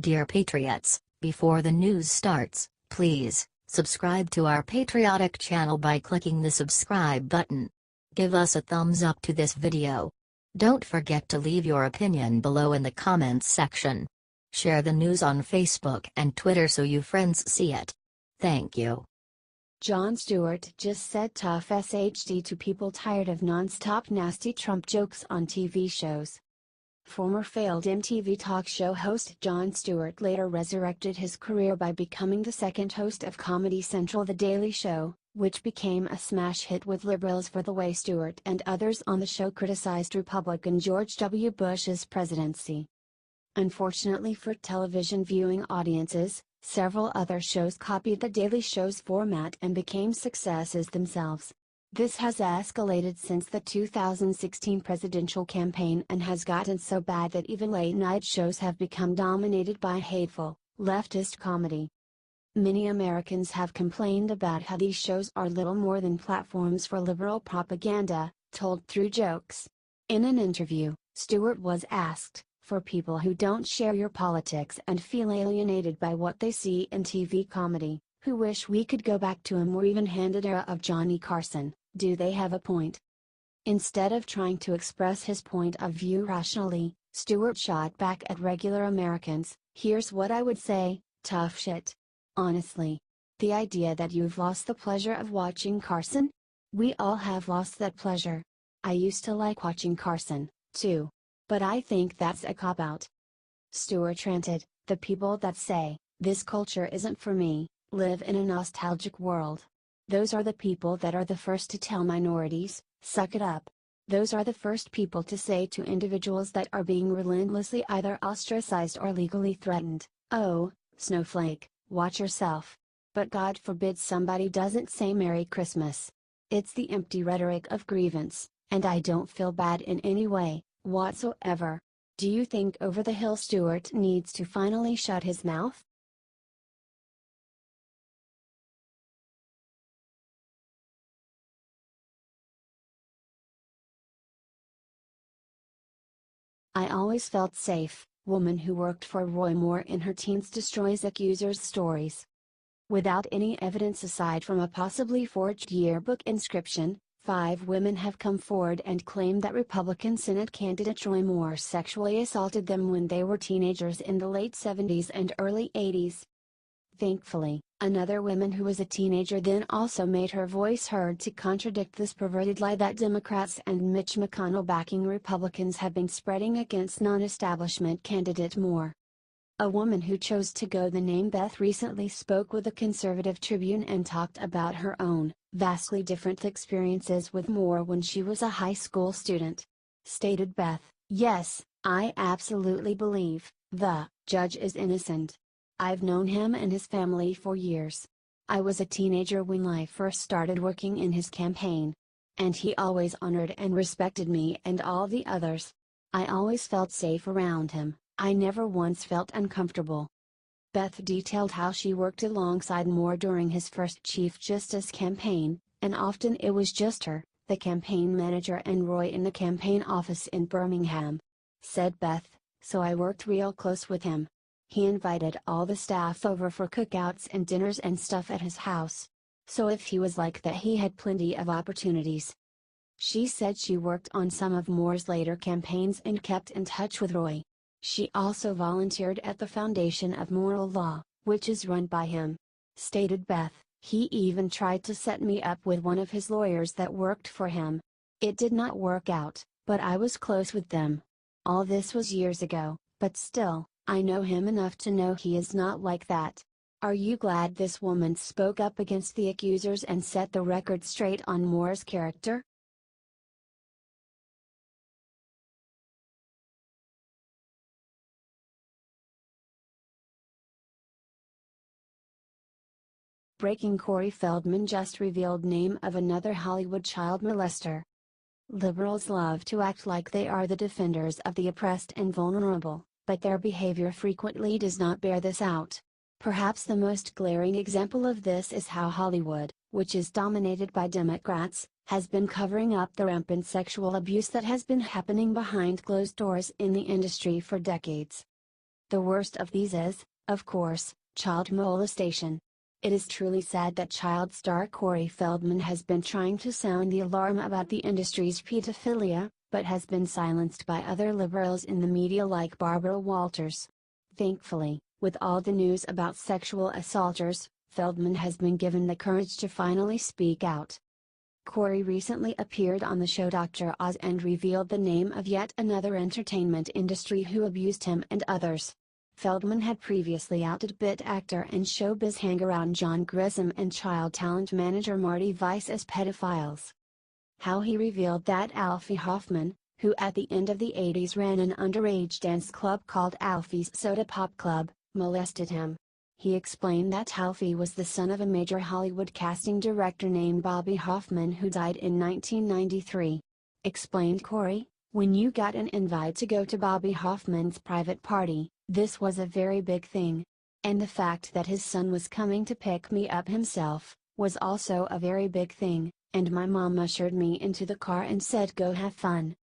Dear Patriots, before the news starts, please subscribe to our patriotic channel by clicking the subscribe button. Give us a thumbs up to this video. Don't forget to leave your opinion below in the comments section. Share the news on Facebook and Twitter so you friends see it. Thank you. Jon Stewart just said tough SHD to people tired of non-stop nasty Trump jokes on TV shows. Former failed MTV talk show host Jon Stewart later resurrected his career by becoming the second host of Comedy Central The Daily Show, which became a smash hit with liberals for the way Stewart and others on the show criticized Republican George W. Bush's presidency. Unfortunately for television viewing audiences, several other shows copied The Daily Show's format and became successes themselves. This has escalated since the 2016 presidential campaign and has gotten so bad that even late-night shows have become dominated by hateful, leftist comedy. Many Americans have complained about how these shows are little more than platforms for liberal propaganda, told through jokes. In an interview, Stewart was asked, "For people who don't share your politics and feel alienated by what they see in TV comedy, who wish we could go back to a more even-handed era of Johnny Carson, do they have a point?" Instead of trying to express his point of view rationally, Stewart shot back at regular Americans, "Here's what I would say, tough shit. Honestly. The idea that you've lost the pleasure of watching Carson? We all have lost that pleasure. I used to like watching Carson, too. But I think that's a cop-out." Stewart ranted, "The people that say, 'This culture isn't for me,' live in a nostalgic world. Those are the people that are the first to tell minorities, 'Suck it up.' Those are the first people to say to individuals that are being relentlessly either ostracized or legally threatened, 'Oh, snowflake, watch yourself.' But God forbid somebody doesn't say Merry Christmas. It's the empty rhetoric of grievance, and I don't feel bad in any way, whatsoever. Do you think Over the Hill Stewart needs to finally shut his mouth?" "I always felt safe," woman who worked for Roy Moore in her teens destroys accusers' stories. Without any evidence aside from a possibly forged yearbook inscription, 5 women have come forward and claimed that Republican Senate candidate Roy Moore sexually assaulted them when they were teenagers in the late 70s and early 80s. Thankfully, another woman who was a teenager then also made her voice heard to contradict this perverted lie that Democrats and Mitch McConnell backing Republicans have been spreading against non-establishment candidate Moore. A woman who chose to go the name Beth recently spoke with the Conservative Tribune and talked about her own, vastly different experiences with Moore when she was a high school student. Stated Beth, "Yes, I absolutely believe the judge is innocent. I've known him and his family for years. I was a teenager when I first started working in his campaign. And he always honored and respected me and all the others. I always felt safe around him. I never once felt uncomfortable." Beth detailed how she worked alongside Moore during his first Chief Justice campaign, and often it was just her, the campaign manager and Roy in the campaign office in Birmingham. Said Beth, "So I worked real close with him. He invited all the staff over for cookouts and dinners and stuff at his house. So if he was like that, he had plenty of opportunities." She said she worked on some of Moore's later campaigns and kept in touch with Roy. She also volunteered at the Foundation of Moral Law, which is run by him. Stated Beth, "He even tried to set me up with one of his lawyers that worked for him. It did not work out, but I was close with them. All this was years ago, but still, I know him enough to know he is not like that." Are you glad this woman spoke up against the accusers and set the record straight on Moore's character? Breaking: Cory Feldman just revealed name of another Hollywood child molester. Liberals love to act like they are the defenders of the oppressed and vulnerable, but their behavior frequently does not bear this out. Perhaps the most glaring example of this is how Hollywood, which is dominated by Democrats, has been covering up the rampant sexual abuse that has been happening behind closed doors in the industry for decades. The worst of these is, of course, child molestation. It is truly sad that child star Cory Feldman has been trying to sound the alarm about the industry's pedophilia, but has been silenced by other liberals in the media like Barbara Walters. Thankfully, with all the news about sexual assaulters, Feldman has been given the courage to finally speak out. Cory recently appeared on the show Dr. Oz and revealed the name of yet another entertainment industry who abused him and others. Feldman had previously outed bit actor and showbiz hangaround John Grissom and child talent manager Marty Weiss as pedophiles. How he revealed that Alfie Hoffman, who at the end of the 80s ran an underage dance club called Alfie's Soda Pop Club, molested him. He explained that Alfie was the son of a major Hollywood casting director named Bobby Hoffman who died in 1993. Explained Cory, "When you got an invite to go to Bobby Hoffman's private party, this was a very big thing. And the fact that his son was coming to pick me up himself, was also a very big thing, and my mom ushered me into the car and said go have fun."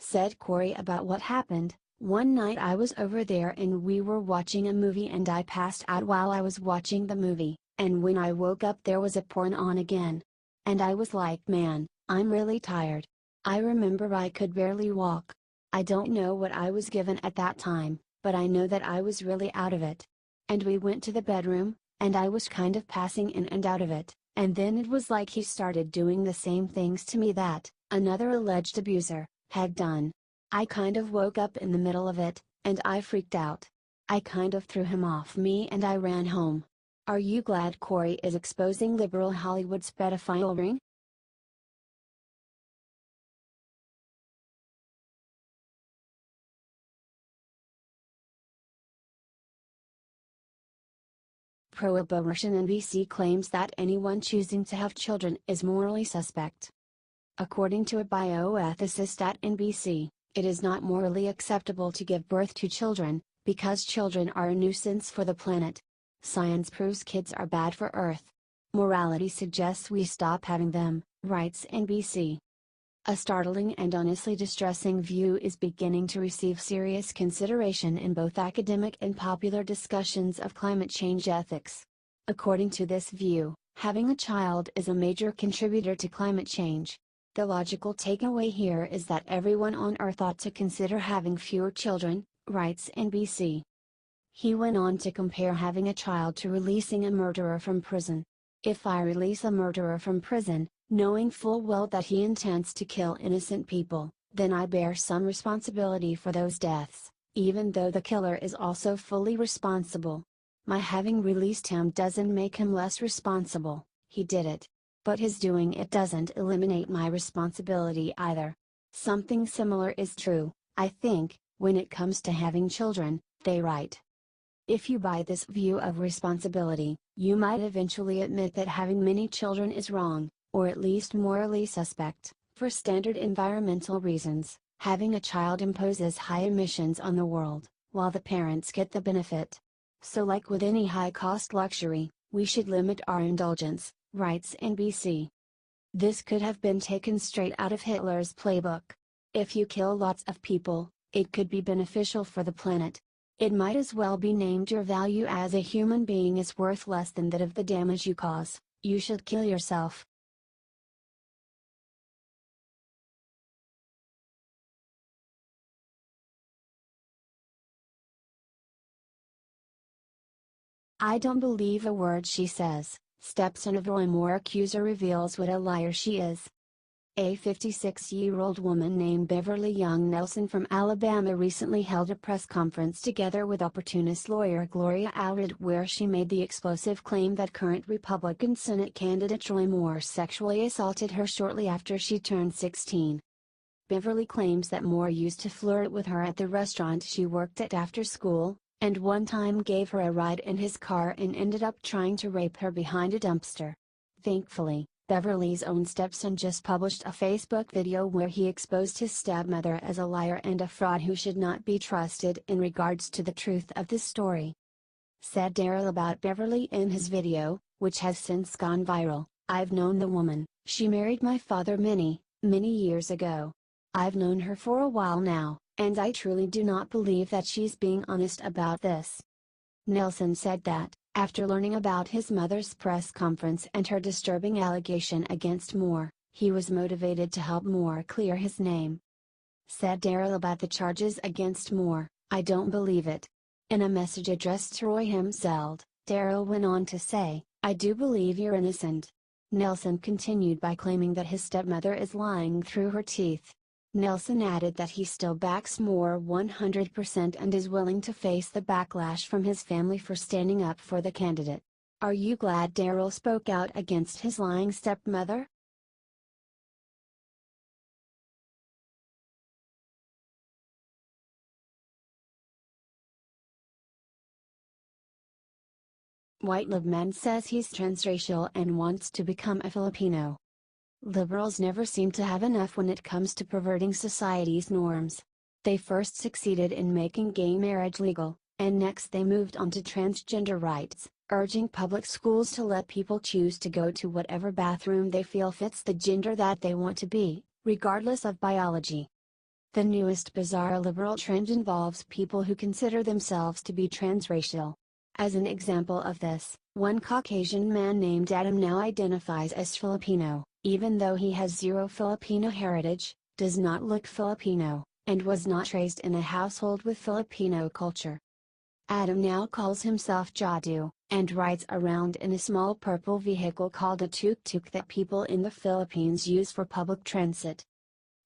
Said Cory about what happened, "One night I was over there and we were watching a movie and I passed out while I was watching the movie, and when I woke up there was a porn on again. And I was like man, I'm really tired. I remember I could barely walk. I don't know what I was given at that time, but I know that I was really out of it. And we went to the bedroom, and I was kind of passing in and out of it, and then it was like he started doing the same things to me that another alleged abuser had done. I kind of woke up in the middle of it, and I freaked out. I kind of threw him off me and I ran home." Are you glad Cory is exposing liberal Hollywood's pedophile ring? Proabortion NBC claims that anyone choosing to have children is morally suspect. According to a bioethicist at NBC, it is not morally acceptable to give birth to children, because children are a nuisance for the planet. Science proves kids are bad for Earth. Morality suggests we stop having them, writes NBC. A startling and honestly distressing view is beginning to receive serious consideration in both academic and popular discussions of climate change ethics. According to this view, having a child is a major contributor to climate change. The logical takeaway here is that everyone on Earth ought to consider having fewer children, writes NBC. He went on to compare having a child to releasing a murderer from prison. If I release a murderer from prison, knowing full well that he intends to kill innocent people, then I bear some responsibility for those deaths, even though the killer is also fully responsible. My having released him doesn't make him less responsible, he did it. But his doing it doesn't eliminate my responsibility either. Something similar is true, I think, when it comes to having children, they write. If you buy this view of responsibility, you might eventually admit that having many children is wrong, or at least morally suspect. For standard environmental reasons, having a child imposes high emissions on the world, while the parents get the benefit. So like with any high-cost luxury, we should limit our indulgence, writes NBC. This could have been taken straight out of Hitler's playbook. If you kill lots of people, it could be beneficial for the planet. It might as well be named your value as a human being is worth less than that of the damage you cause. You should kill yourself. I don't believe a word she says, stepson of Roy Moore accuser reveals what a liar she is. A 56-year-old woman named Beverly Young Nelson from Alabama recently held a press conference together with opportunist lawyer Gloria Allred where she made the explosive claim that current Republican Senate candidate Roy Moore sexually assaulted her shortly after she turned 16. Beverly claims that Moore used to flirt with her at the restaurant she worked at after school, and one time gave her a ride in his car and ended up trying to rape her behind a dumpster. Thankfully, Beverly's own stepson just published a Facebook video where he exposed his stepmother as a liar and a fraud who should not be trusted in regards to the truth of this story. Said Daryl about Beverly in his video, which has since gone viral, "I've known the woman, she married my father many, many years ago. I've known her for a while now, and I truly do not believe that she's being honest about this. Nelson said that, after learning about his mother's press conference and her disturbing allegation against Moore, he was motivated to help Moore clear his name. Said Darryl about the charges against Moore, "I don't believe it." In a message addressed to Roy himself, Darryl went on to say, "I do believe you're innocent." Nelson continued by claiming that his stepmother is lying through her teeth. Nelson added that he still backs Moore 100% and is willing to face the backlash from his family for standing up for the candidate. Are you glad Darryl spoke out against his lying stepmother? White lib man says he's transracial and wants to become a Filipino. Liberals never seem to have enough when it comes to perverting society's norms. They first succeeded in making gay marriage legal, and next they moved on to transgender rights, urging public schools to let people choose to go to whatever bathroom they feel fits the gender that they want to be, regardless of biology. The newest bizarre liberal trend involves people who consider themselves to be transracial. As an example of this, one Caucasian man named Adam now identifies as Filipino, even though he has zero Filipino heritage, does not look Filipino, and was not raised in a household with Filipino culture. Adam now calls himself Jadu, and rides around in a small purple vehicle called a tuk-tuk that people in the Philippines use for public transit.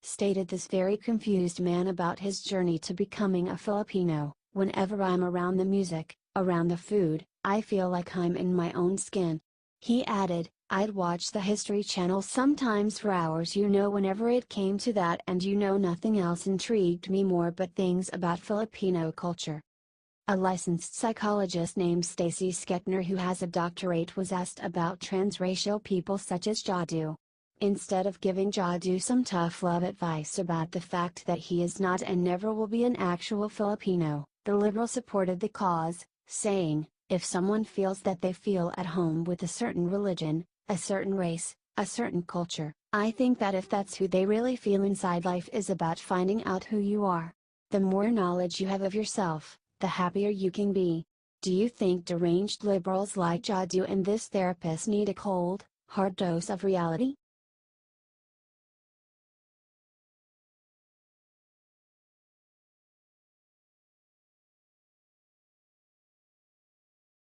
Stated this very confused man about his journey to becoming a Filipino, "Whenever I'm around the music, around the food, I feel like I'm in my own skin." He added, "I'd watch the History Channel sometimes for hours whenever it came to that, and nothing else intrigued me more but things about Filipino culture." A licensed psychologist named Stacy Skettner who has a doctorate was asked about transracial people such as Jadu. Instead of giving Jadu some tough love advice about the fact that he is not and never will be an actual Filipino, the liberal supported the cause, saying, "If someone feels that they feel at home with a certain religion, a certain race, a certain culture, I think that if that's who they really feel inside, life is about finding out who you are. The more knowledge you have of yourself, the happier you can be." Do you think deranged liberals like Jadu and this therapist need a cold, hard dose of reality?